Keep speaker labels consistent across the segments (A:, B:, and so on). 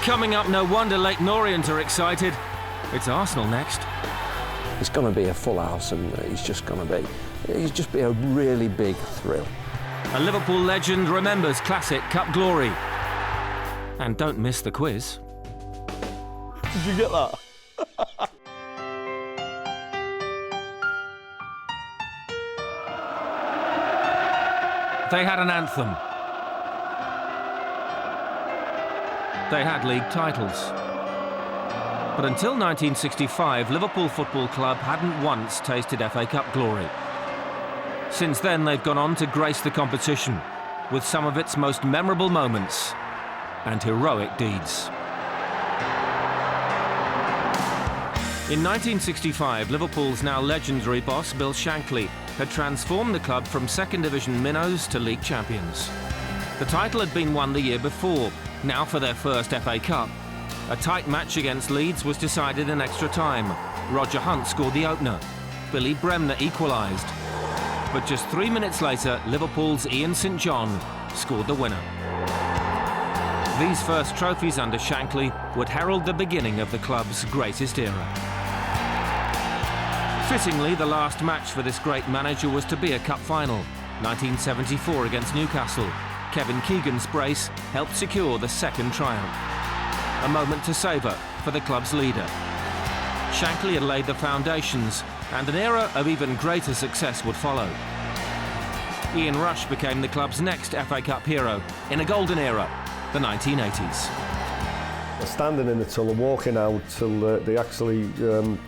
A: Coming up, no wonder Leyton Orient are excited. It's Arsenal next.
B: It's going to be a full house, and it's just be a really big thrill.
A: A Liverpool legend remembers classic cup glory. And don't miss the quiz.
C: Did you get that?
A: They had an anthem. They had league titles. But until 1965, Liverpool Football Club hadn't once tasted FA Cup glory. Since then, they've gone on to grace the competition with some of its most memorable moments and heroic deeds. In 1965, Liverpool's now legendary boss, Bill Shankly, had transformed the club from second division minnows to league champions. The title had been won the year before. Now for their first FA Cup. A tight match against Leeds was decided in extra time. Roger Hunt scored the opener. Billy Bremner equalised. But just 3 minutes later, Liverpool's Ian St John scored the winner. These first trophies under Shankly would herald the beginning of the club's greatest era. Fittingly, the last match for this great manager was to be a cup final. 1974 against Newcastle. Kevin Keegan's brace helped secure the second triumph. A moment to savour for the club's leader. Shankly had laid the foundations, and an era of even greater success would follow. Ian Rush became the club's next FA Cup hero in a golden era, the 1980s.
C: Standing in the tunnel, walking out till they actually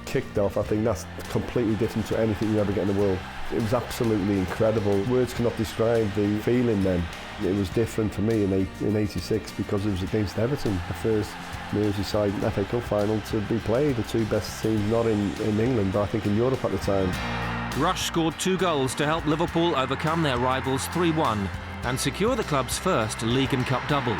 C: kicked off, I think that's completely different to anything you ever get in the world. It was absolutely incredible. Words cannot describe the feeling then. It was different for me in '86 because it was against Everton, the first Merseyside FA Cup final to be played. The two best teams, not in England, but I think in Europe at the time.
A: Rush scored 2 goals to help Liverpool overcome their rivals 3-1 and secure the club's first League and Cup double.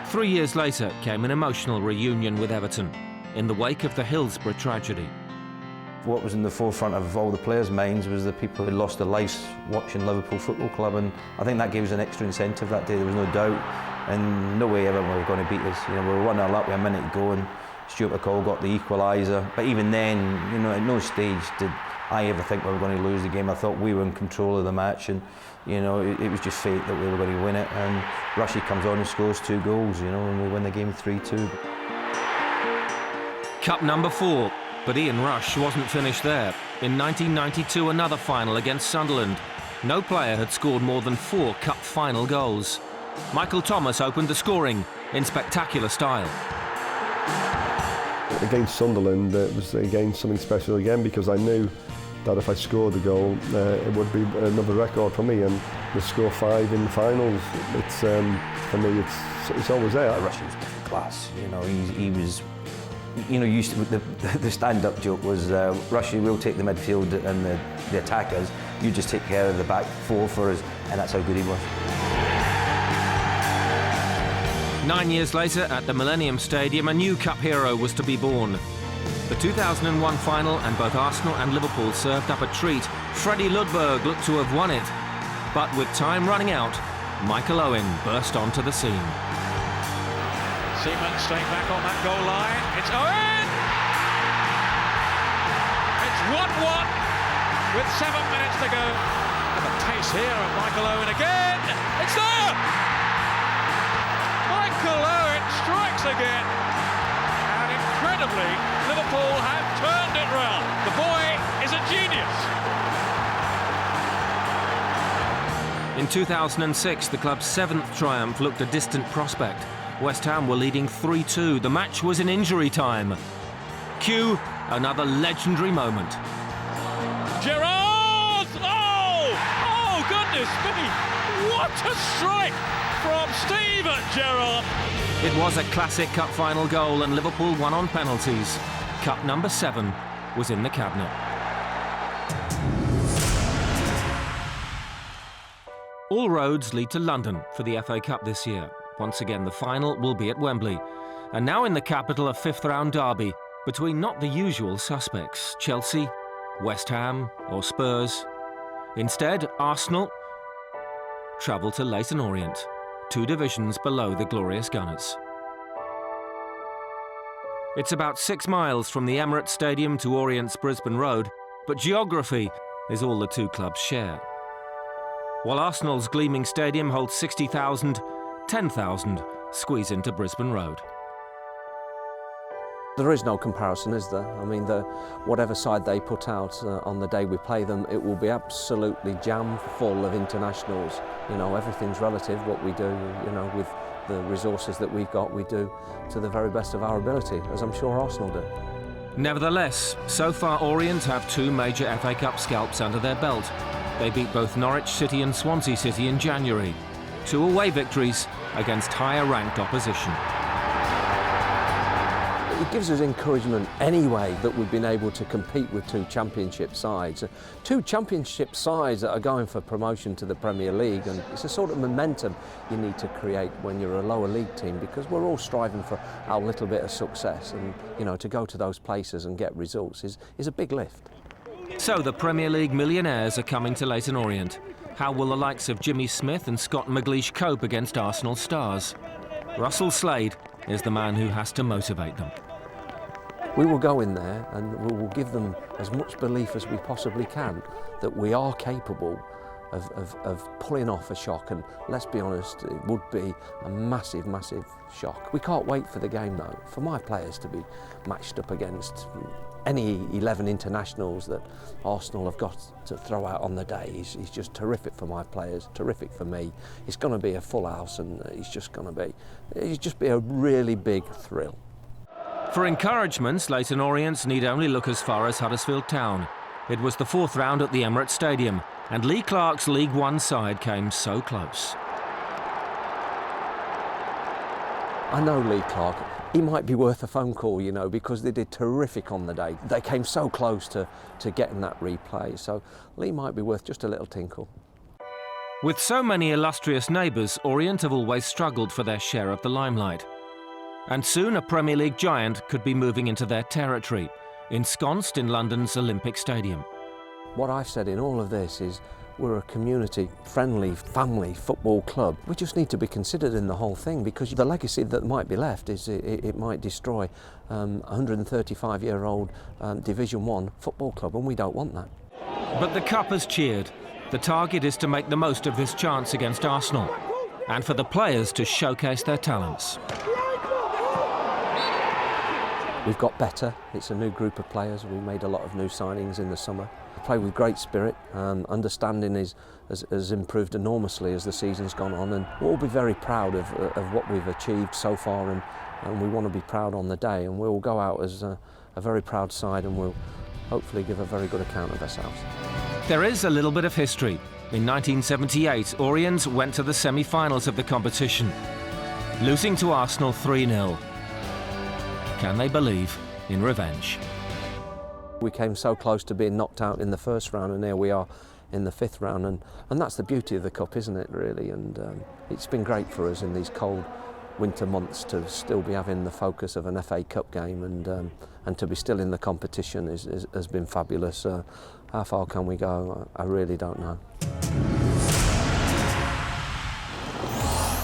A: 3 years later came an emotional reunion with Everton in the wake of the Hillsborough tragedy.
D: What was in the forefront of all the players' minds was the people who lost their lives watching Liverpool Football Club, and I think that gave us an extra incentive that day. There was no doubt, and no way Everton were going to beat us. You know, we were 1-0 up with a minute to go, and Stuart McCall got the equaliser. But even then, you know, at no stage did I ever think we were going to lose the game. I thought we were in control of the match, and you know, it was just fate that we were going to win it. And Rushy comes on and scores 2 goals, you know, and we win the game 3-2.
A: Cup number 4. But Ian Rush wasn't finished there. In 1992, another final against Sunderland. No player had scored more than 4 cup final goals. Michael Thomas opened the scoring in spectacular style.
C: Against Sunderland, it was again something special again because I knew that if I scored the goal, it would be another record for me, and to score 5 in the finals, it's for me, it's always there.
D: Rush was class, you know, he was. You know, used to, the stand-up joke was, Rushy will take the midfield and the attackers, you just take care of the back 4 for us, and that's how good he was.
A: 9 years later, at the Millennium Stadium, a new cup hero was to be born. The 2001 final, and both Arsenal and Liverpool served up a treat. Freddie Ljungberg looked to have won it. But with time running out, Michael Owen burst onto the scene.
E: Seaman staying back on that goal line. It's Owen! It's 1-1 with 7 minutes to go. And the pace here of Michael Owen again. It's there! Michael Owen strikes again. And incredibly, Liverpool have turned it round. The boy is a genius.
A: In 2006, the club's 7th triumph looked a distant prospect. West Ham were leading 3-2. The match was in injury time. Cue another legendary moment.
E: Gerrard! Oh, goodness me! What a strike from Steven Gerrard!
A: It was a classic cup final goal, and Liverpool won on penalties. Cup number 7 was in the cabinet. All roads lead to London for the FA Cup this year. Once again, the final will be at Wembley. And now in the capital, a 5th round derby between not the usual suspects, Chelsea, West Ham or Spurs. Instead, Arsenal travel to Leyton Orient 2 divisions below the glorious Gunners. It's about 6 miles from the Emirates Stadium to Orient's Brisbane Road, but geography is all the 2 clubs share. While Arsenal's gleaming stadium holds 60,000, 10,000 squeeze into Brisbane Road.
B: There is no comparison, is there? I mean, whatever side they put out on the day we play them, it will be absolutely jam full of internationals. You know, everything's relative, what we do, you know, with the resources that we've got, we do to the very best of our ability, as I'm sure Arsenal do.
A: Nevertheless, so far Orient have 2 major FA Cup scalps under their belt. They beat both Norwich City and Swansea City in January. 2 away victories against higher-ranked opposition.
B: It gives us encouragement anyway that we've been able to compete with 2 championship sides. 2 championship sides that are going for promotion to the Premier League, and it's a sort of momentum you need to create when you're a lower league team, because we're all striving for our little bit of success, and you know, to go to those places and get results is a big lift.
A: So the Premier League millionaires are coming to Leyton Orient. How will the likes of Jimmy Smith and Scott McGleish cope against Arsenal stars? Russell Slade is the man who has to motivate them.
B: We will go in there and we will give them as much belief as we possibly can that we are capable of pulling off a shock, and let's be honest, it would be a massive, massive shock. We can't wait for the game though, for my players to be matched up against any 11 internationals that Arsenal have got to throw out on the day. He's just terrific for my players, terrific for me. It's going to be a full house, and it's just be a really big thrill.
A: For encouragement, Leyton Orients need only look as far as Huddersfield Town. It was the 4th round at the Emirates Stadium, and Lee Clark's League One side came so close.
B: I know Lee Clark. He might be worth a phone call, you know, because they did terrific on the day. They came so close to getting that replay, so Lee might be worth just a little tinkle.
A: With so many illustrious neighbours, Orient have always struggled for their share of the limelight. And soon a Premier League giant could be moving into their territory, ensconced in London's Olympic Stadium.
B: What I've said in all of this is we're a community-friendly family football club. We just need to be considered in the whole thing, because the legacy that might be left is it might destroy a 135-year-old Division 1 football club, and we don't want that.
A: But the Cup has cheered. The target is to make the most of this chance against Arsenal, and for the players to showcase their talents.
B: We've got better. It's a new group of players. We made a lot of new signings in the summer. We play with great spirit. Understanding has improved enormously as the season's gone on, and we'll be very proud of what we've achieved so far, and we want to be proud on the day, and we'll go out as a very proud side, and we'll hopefully give a very good account of ourselves.
A: There is a little bit of history. In 1978, Orient went to the semi-finals of the competition, losing to Arsenal 3-0. Can they believe in revenge?
B: We came so close to being knocked out in the first round, and here we are in the 5th round, and that's the beauty of the Cup, isn't it, really? And it's been great for us in these cold winter months to still be having the focus of an FA Cup game, and to be still in the competition has been fabulous. How far can we go? I really don't know.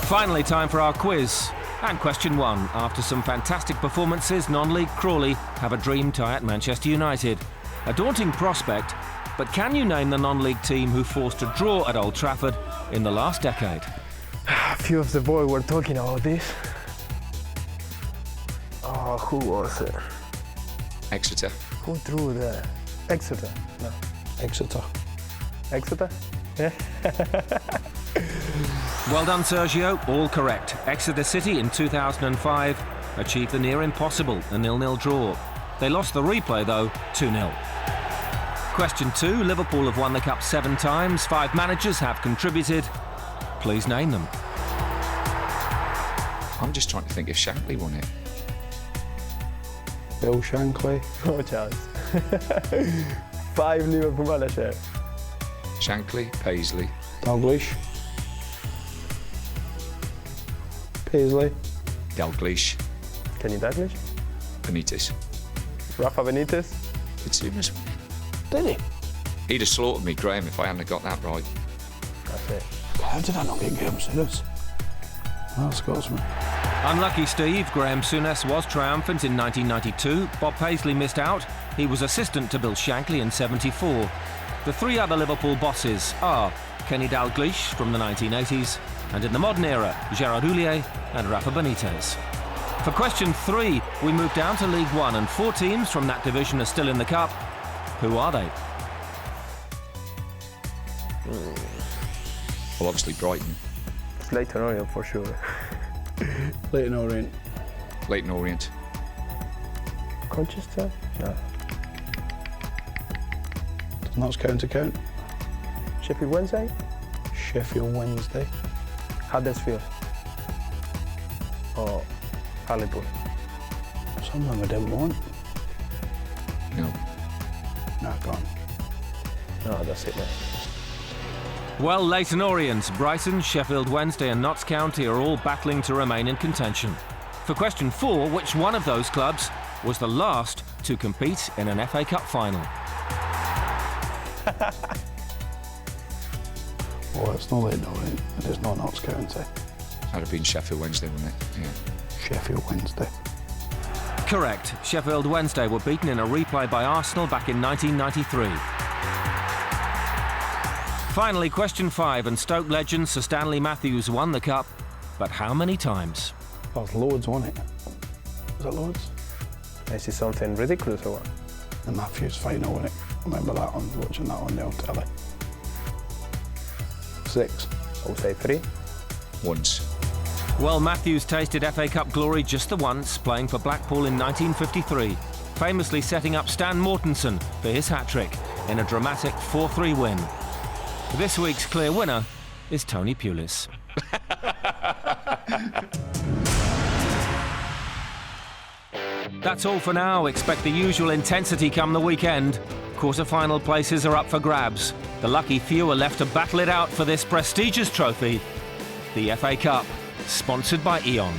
A: Finally, time for our quiz. And question 1. After some fantastic performances, non-league Crawley have a dream tie at Manchester United. A daunting prospect, but can you name the non-league team who forced a draw at Old Trafford in the last decade?
F: A few of the boys were talking about this. Oh, who was it?
G: Exeter.
F: Who drew the Exeter? No.
B: Exeter.
F: Exeter? Yeah.
A: Well done, Sergio. All correct. Exeter City in 2005 achieved the near impossible, a 0-0 draw. They lost the replay, though, 2-0. Question 2. Liverpool have won the Cup 7 times. 5 managers have contributed. Please name them.
G: I'm just trying to think if Shankly won it.
F: Bill Shankly. No chance. 5 Liverpool managers.
G: Shankly, Paisley,
F: Dalglish. Paisley.
G: Dalglish,
F: Kenny Dalglish.
G: Benitez.
F: Rafa Benitez.
G: It's
F: Did he?
G: He'd have slaughtered me, Graham, if I hadn't got that right.
F: That's it.
B: How did I not get Graham Sinners?
H: Oh, Scotsman.
A: Unlucky Steve, Graham Souness was triumphant in 1992. Bob Paisley missed out. He was assistant to Bill Shankly in 74. The three other Liverpool bosses are Kenny Dalglish from the 1980s, and in the modern era, Gerard Houllier and Rafa Benitez. For question 3, we move down to League One, and 4 teams from that division are still in the Cup. Who are they?
G: Well, obviously Brighton.
F: It's Leyton Orient for sure.
H: Leyton Orient.
G: Leyton Orient.
F: Colchester? No.
H: Does Notts County count?
F: Sheffield Wednesday?
H: Sheffield Wednesday.
F: Huddersfield? Or Hartlepool?
H: Some of them I didn't want.
G: No.
H: No, gone.
F: No, that's it, mate.
A: Well, Leyton Orient, Brighton, Sheffield Wednesday and Notts County are all battling to remain in contention. For question 4, which one of those clubs was the last to compete in an FA Cup final?
H: Well, it's not Leyton Orient, and it's not Notts County.
G: That'd have been Sheffield Wednesday, wouldn't it? Yeah.
H: Sheffield Wednesday.
A: Correct. Sheffield Wednesday were beaten in a replay by Arsenal back in 1993. Finally, question 5, and Stoke legend Sir Stanley Matthews won the Cup, but how many times?
H: That was loads, wasn't it? Was that loads?
F: Is it something ridiculous or what?
H: The Matthews final, wasn't it? I remember that on watching that on the old telly. 6.
F: I would say 3.
G: Once.
A: Well, Matthews tasted FA Cup glory just the once, playing for Blackpool in 1953, famously setting up Stan Mortensen for his hat-trick in a dramatic 4-3 win. This week's clear winner is Tony Pulis. That's all for now. Expect the usual intensity come the weekend. Quarter-final places are up for grabs. The lucky few are left to battle it out for this prestigious trophy, the FA Cup, sponsored by E.ON.